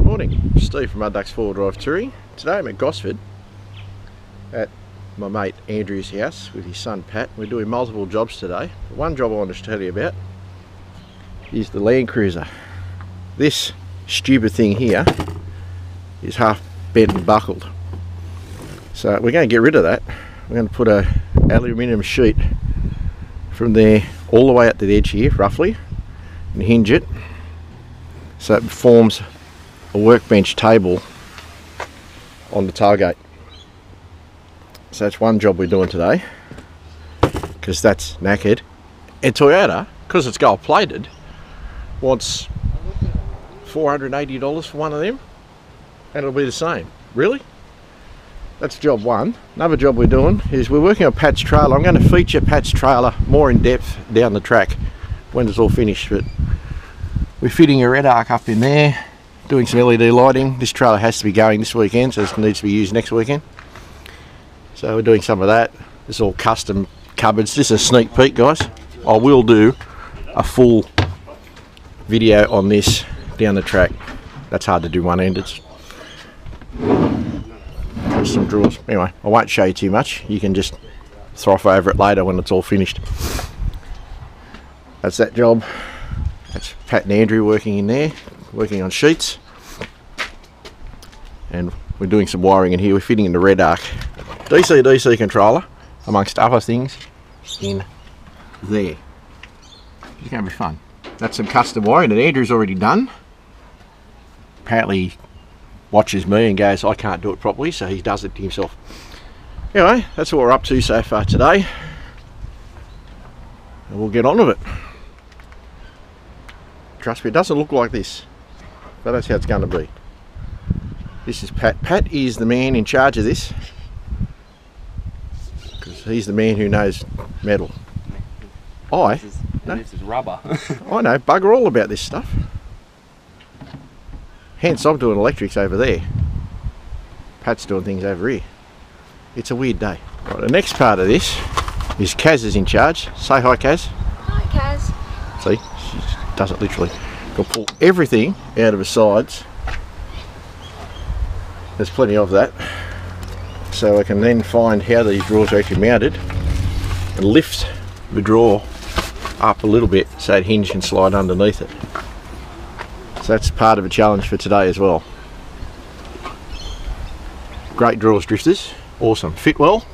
Morning, Steve from Mudduck's 4-Drive Touring. Today I'm at Gosford at my mate Andrew's house with his son Pat. We're doing multiple jobs today. One job I want to tell you about is the Land Cruiser. This stupid thing here is half bent and buckled. So we're going to get rid of that. We're going to put a aluminium sheet from there all the way up to the edge here roughly and hinge it so it forms a workbench table on the tailgate. So that's one job we're doing today because that's knackered. And Toyota, because it's gold plated, wants $480 for one of them, and it'll be the same. Really? That's job one. Another job we're doing is we're working on Pat's trailer. I'm going to feature Pat's trailer more in depth down the track when it's all finished, but we're fitting a red arc up in there, doing some LED lighting. This trailer has to be going this weekend, so it needs to be used next weekend. So we're doing some of that. This is all custom cupboards. This is a sneak peek, guys. I will do a full video on this down the track. That's hard to do one-handed. There's some drawers. Anyway, I won't show you too much. You can just throw over it later when it's all finished. That's that job. That's Pat and Andrew working in there, working on sheets. And we're doing some wiring in here. We're fitting in the red arc DC controller, amongst other things, in there. It's going to be fun. That's some custom wiring that Andrew's already done. Apparently watches me and goes, I can't do it properly, so he does it himself. Anyway, that's what we're up to so far today. And we'll get on with it. Trust me, it doesn't look like this, but that's how it's going to be. This is Pat. Pat is the man in charge of this, because he's the man who knows metal. This is rubber. I know bugger all about this stuff. Hence I'm doing electrics over there. Pat's doing things over here. It's a weird day. Right, the next part of this is Kaz is in charge. Say hi, Kaz. Hi, Kaz. See, she does it literally. Got to pull everything out of the sides. There's plenty of that. So I can then find how these drawers are actually mounted and lift the drawer up a little bit so it hinge can slide underneath it. So that's part of a challenge for today as well. Great drawers, drifters, awesome, fit well,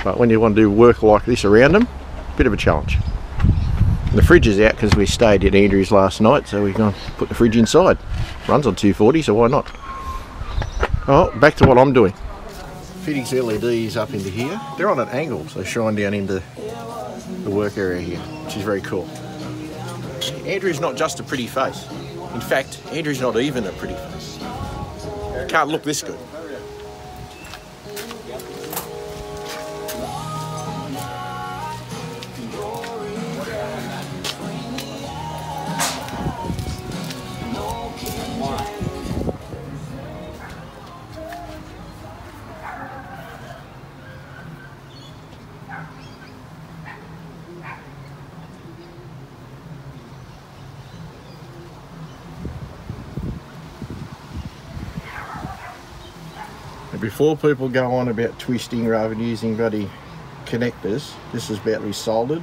but when you want to do work like this around them, bit of a challenge. And the fridge is out because we stayed at Andrew's last night, so we're going to put the fridge inside. Runs on 240, so why not? Oh, back to what I'm doing. Fitting LEDs up into here. They're on an angle, so they shine down into the work area here, which is very cool. Andrew's not just a pretty face. In fact, Andrew's not even a pretty face. Can't look this good. Before people go on about twisting rather than using bloody connectors, this is about to be soldered,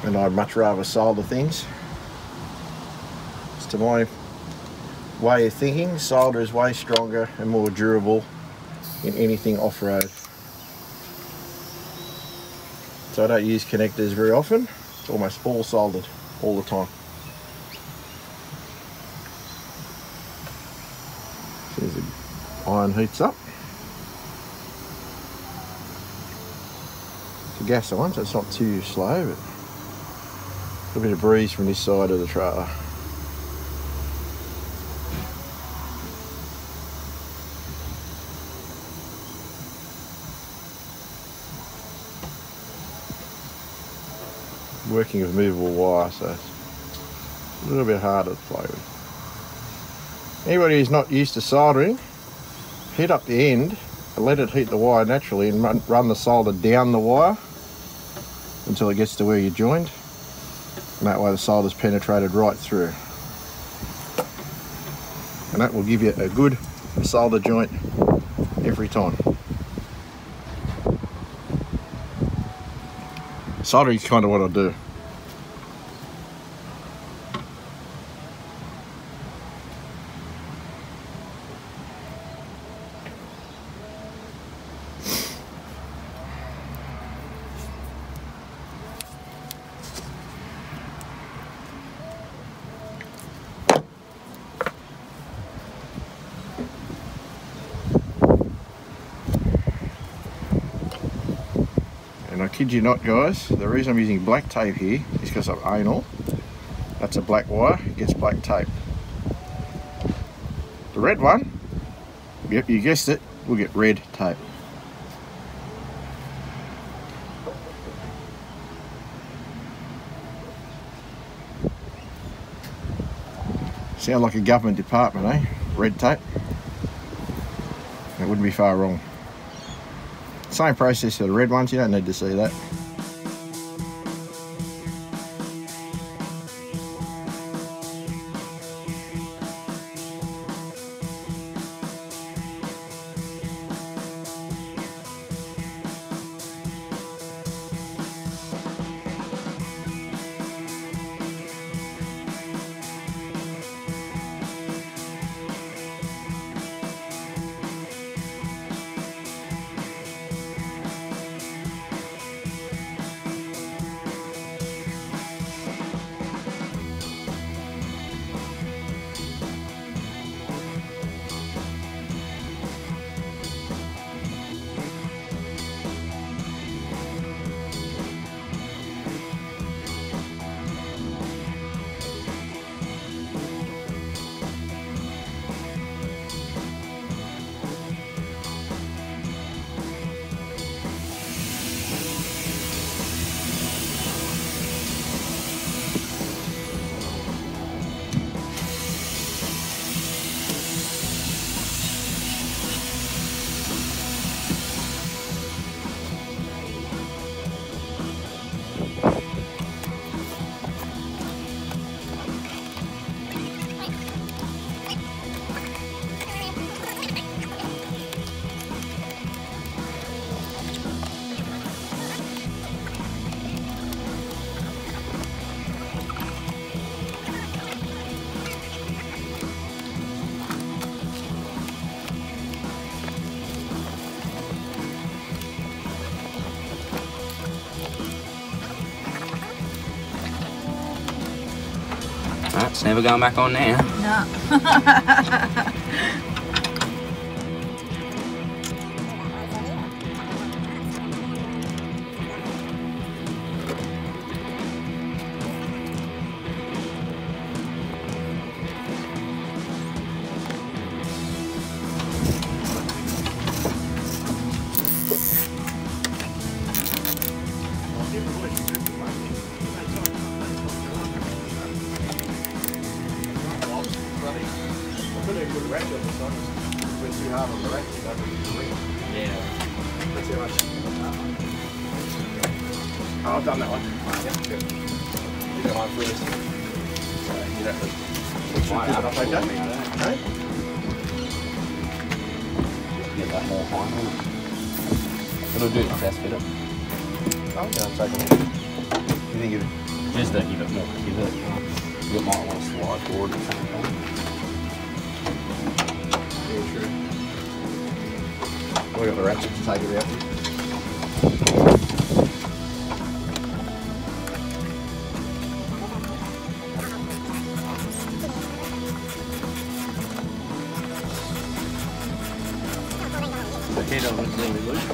and I'd much rather solder things. It's to my way of thinking, solder is way stronger and more durable in anything off-road. So I don't use connectors very often. It's almost all soldered all the time. As the iron heats up. It's a gas iron, so it's not too slow, but a bit of breeze from this side of the trailer. Working with movable wire, so it's a little bit harder to play with. Anybody who's not used to soldering, heat up the end and let it heat the wire naturally and run the solder down the wire until it gets to where you joined, and that way the solder's penetrated right through. and that will give you a good solder joint every time. Soldering is kind of what I do. And I kid you not, guys, the reason I'm using black tape here is because I'm anal. That's a black wire, it gets black tape. The red one, yep, you guessed it, we'll get red tape. Sound like a government department, eh? Red tape. It wouldn't be far wrong. Same process for the red ones, you don't need to see that. It's never going back on now. No. Oh, I've done that one. Yeah, good. You got one first. You don't have to. Okay? Get that more high on it. It'll do the best fit up. I'm going to take a look. You think it? Just to give it more pivot. You might want to slide forward at the same time. Yeah, true. We got the ratchet to take it out. The head of it's really loose.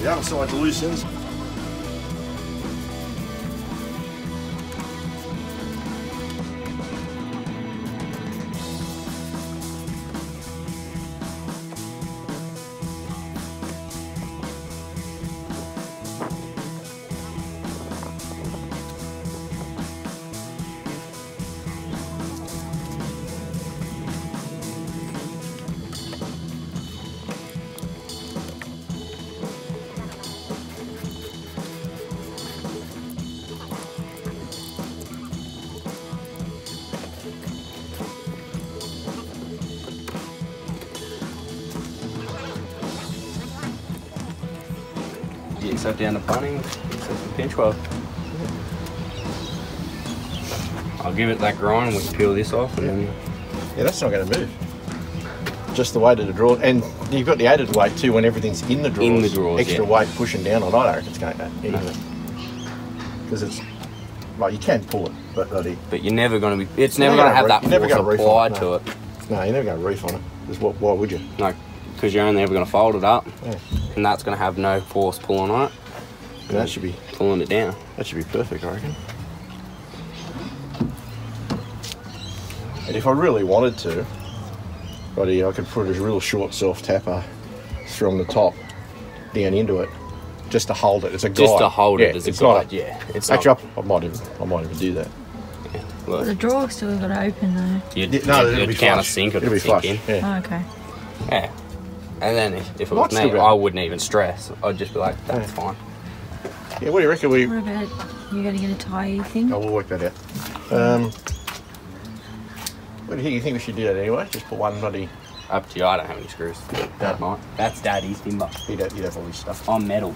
The other side loosens. Stick that down the bunning, set some pinch weld. I'll give it that grind and we can peel this off and then... Yeah, that's not going to move. Just the weight of the drawer, and you've got the added weight too when everything's in the drawers. In the drawers, extra weight pushing down on. I don't reckon it's going to anyway. Because it's, well, you can pull it, but you're never going to be. It's never going to have that force applied to it. No, you're never going to reef on it. Because why would you? No, because you're only ever going to fold it up, yeah. And that's going to have no force pulling on it. And that should be pulling it down. That should be perfect, I reckon. And if I really wanted to, I could put a real short self-tapper from the top down into it, just to hold it. It's a guide. Just to hold it as a guide, yeah. It's actually, I might even do that. Yeah, well, the drawer still got to open though. It'll be counter sink. It'll be flush. In. Yeah. Oh, okay. Yeah. And then if it was me, I wouldn't even stress. I'd just be like, that's fine. Yeah. What do you reckon we? What about you? Going to get a tie thing? Oh, we'll work that out. What do you think we should do that anyway? Just put one bloody... Up to you, I don't have any screws. Dad might. That's Daddy's timber. You'd have all this stuff. I'm metal.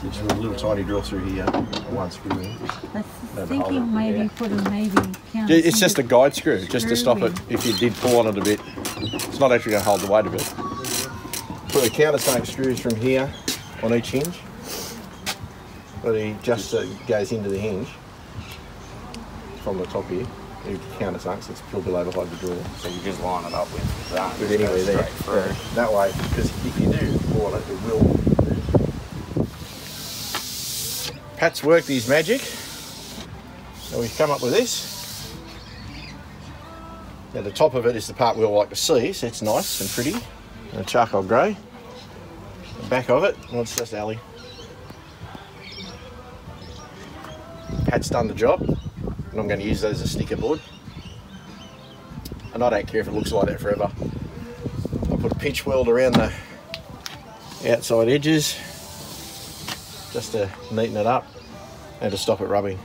Just a little tiny drill through here, one screw in. I was thinking maybe putting counter. It's just a guide screw, just to stop it if you did pull on it a bit. It's not actually going to hold the weight of it. Put the countersunk screws from here on each hinge. But just so it goes into the hinge from the top here. Countersunks, it's still below behind the drawer. So you just line it up with that. With anywhere there. That way, because if you do pull on it, it will move. Pat's worked his magic. So we've come up with this. Now the top of it is the part we'll like to see, so it's nice and pretty. And a charcoal grey. The back of it, well, it's just alley. Pat's done the job. And I'm going to use that as a sticker board. And I don't care if it looks like that forever. I'll put a pinch weld around the outside edges just to neaten it up and to stop it rubbing.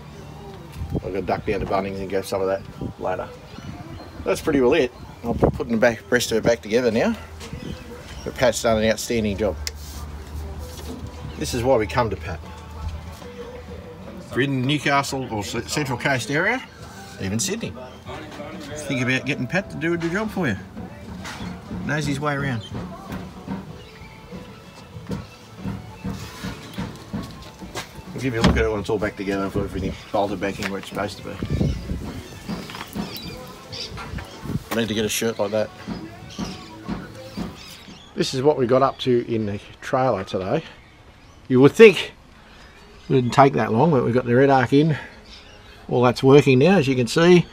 I've got to duck down to Bunnings and get some of that later. That's pretty well it. I'll be putting the rest of it back together now. But Pat's done an outstanding job. This is why we come to Pat. If you're in Newcastle or Central Coast area, even Sydney, think about getting Pat to do the job for you. Knows his way around. We'll give you a look at it when it's all back together and put everything bolted back in where it's supposed to be. I need to get a shirt like that. This is what we got up to in the trailer today. You would think it didn't take that long, but we've got the red arc in. All that's working now, as you can see.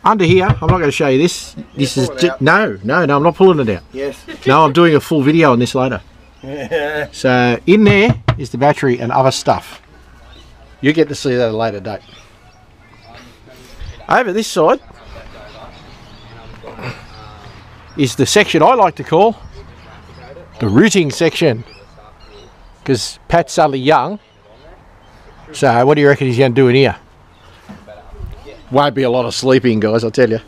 Under here, I'm not going to show you this. This is no, I'm not pulling it out. Yes. No, I'm doing a full video on this later. So in there is the battery and other stuff. You get to see that at a later date. Over this side is the section I like to call the rooting section, because Pat's only young. So what do you reckon he's going to do in here? Won't be a lot of sleeping, guys, I'll tell you.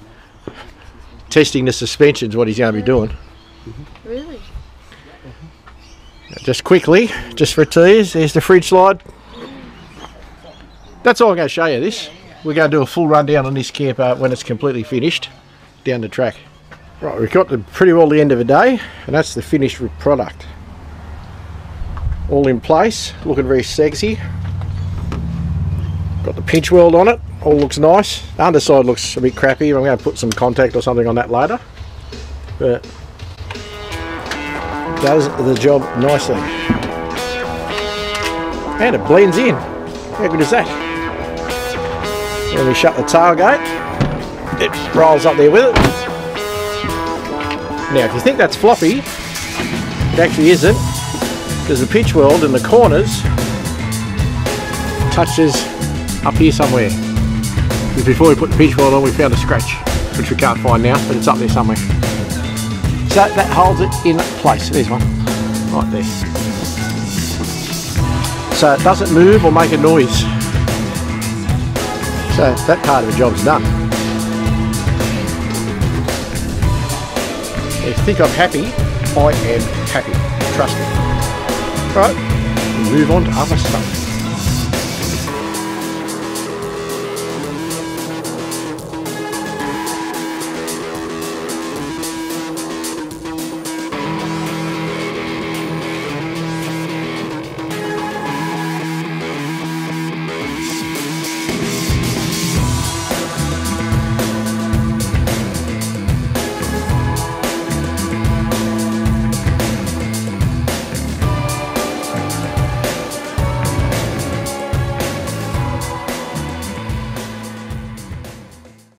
Testing the suspension's what he's going to be doing. Really? Just quickly, just for a tease, there's the fridge slide. That's all I'm going to show you this. We're going to do a full rundown on this camper when it's completely finished, down the track. Right, we've got pretty well the end of the day, and that's the finished product. All in place, looking very sexy. Got the pinch weld on it, all looks nice. The underside looks a bit crappy. I'm going to put some contact or something on that later. But it does the job nicely. And it blends in. How good is that? When we shut the tailgate, it rolls up there with it. Now, if you think that's floppy, it actually isn't. Because the pinch weld in the corners touches up here somewhere. Because before we put the pinch weld on, we found a scratch, which we can't find now, but it's up there somewhere. So that holds it in place. There's one, right there. So it doesn't move or make a noise. So that part of the job's done. If you think I'm happy, I am happy. Trust me. Right, move on to other stuff.